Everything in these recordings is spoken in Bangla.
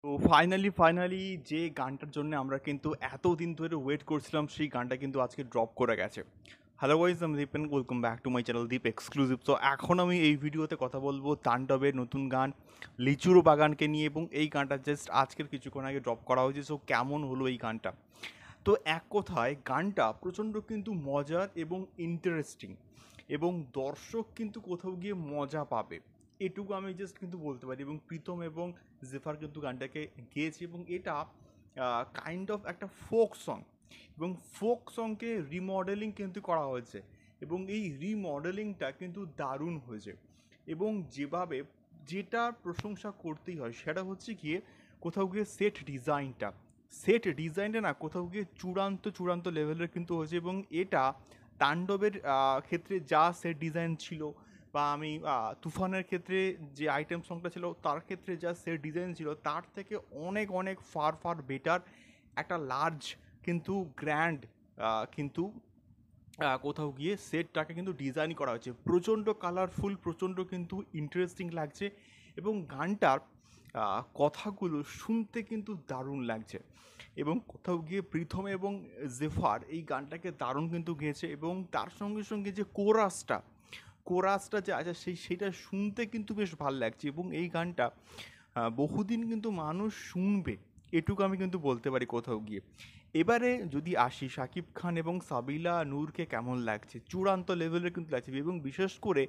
তো ফাইনালি যে গানটার জন্য আমরা কিন্তু এতদিন ধরে ওয়েট করছিলাম সেই গানটা কিন্তু আজকে ড্রপ করে গেছে। হ্যালো গাইস, আমি Deep and welcome back to my channel Deep exclusive. তো এখন আমি এই ভিডিওতে কথা বলবো তাণ্ডবের নতুন গান লিচুর বাগানকে নিয়ে, এবং এই গানটা জাস্ট আজকের কিছুক্ষণ আগে ড্রপ করা হয়েছে। সো কেমন হলো এই গানটা? তো এক কথায় গানটা প্রচণ্ড কিন্তু মজার এবং ইন্টারেস্টিং, এবং দর্শক কিন্তু কোথাও গিয়ে মজা পাবে, এটুকু আমি জাস্ট কিন্তু বলতে পারি। এবং প্রীতম এবং জেফার কিন্তু গানটাকে গেয়েছে, এবং এটা কাইন্ড অফ একটা ফোক সং, এবং ফোক সংকে রিমডেলিং কিন্তু করা হয়েছে, এবং এই রিমডেলিংটা কিন্তু দারুণ হয়েছে। এবং যেভাবে যেটার প্রশংসা করতেই হয় সেটা হচ্ছে গিয়ে কোথাও গিয়ে সেট ডিজাইনটা না কোথাও গিয়ে চূড়ান্ত লেভেলের কিন্তু হয়েছে। এবং এটা তাণ্ডবের ক্ষেত্রে যা সেট ডিজাইন ছিল, বা আমি তুফানের ক্ষেত্রে যে আইটেম সংটা ছিল তার ক্ষেত্রে যা সেট ডিজাইন ছিল, তার থেকে অনেক অনেক ফার বেটার একটা লার্জ কিন্তু গ্র্যান্ড কিন্তু কোথাও গিয়ে সেটটাকে কিন্তু ডিজাইন করা হয়েছে। প্রচণ্ড কালারফুল, প্রচণ্ড কিন্তু ইন্টারেস্টিং লাগছে, এবং গানটার কথাগুলো শুনতে কিন্তু দারুণ লাগছে। এবং কোথাও গিয়ে প্রীতম এবং জেফার এই গানটাকে দারুণ কিন্তু গেয়েছে, এবং তার সঙ্গে সঙ্গে যে কোরাসটা যে আছে সেইটা শুনতে কিন্তু বেশ ভালো লাগছে। এবং এই গানটা বহুদিন কিন্তু মানুষ শুনবে, এটুকু আমি কিন্তু বলতে পারি কোথাও গিয়ে। এবারে যদি আসি শাকিব খান এবং সাবিলা নূরকে কেমন লাগছে, চূড়ান্ত লেভেলের কিন্তু লাগছে। এবং বিশেষ করে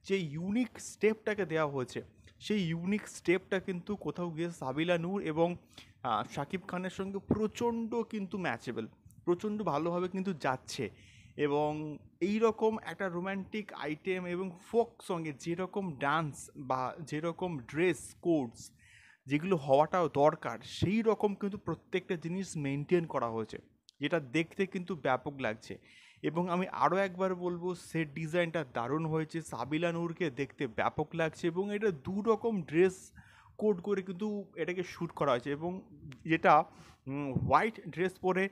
যে ইউনিক স্টেপটাকে দেওয়া হয়েছে, সেই ইউনিক স্টেপটা কিন্তু কোথাও গিয়ে সাবিলা নূর এবং শাকিব খানের সঙ্গে প্রচণ্ড কিন্তু ম্যাচেবল, প্রচণ্ড ভালোভাবে কিন্তু যাচ্ছে। এবং এই রকম একটা রোম্যান্টিক আইটেম এবং ফোক সঙ্গে যেরকম ডান্স বা যেরকম ড্রেস কোডস যেগুলো হওয়াটাও দরকার, সেই রকম কিন্তু প্রত্যেকটা জিনিস মেনটেন করা হয়েছে, যেটা দেখতে কিন্তু ব্যাপক লাগছে। এবং আমি আরও একবার বলবো, সেট ডিজাইনটা দারুণ হয়েছে, সাবিলা নূরকে দেখতে ব্যাপক লাগছে, এবং এটা দু রকম ড্রেস কোড করে কিন্তু এটাকে শ্যুট করা হয়েছে। এবং যেটা হোয়াইট ড্রেস পরে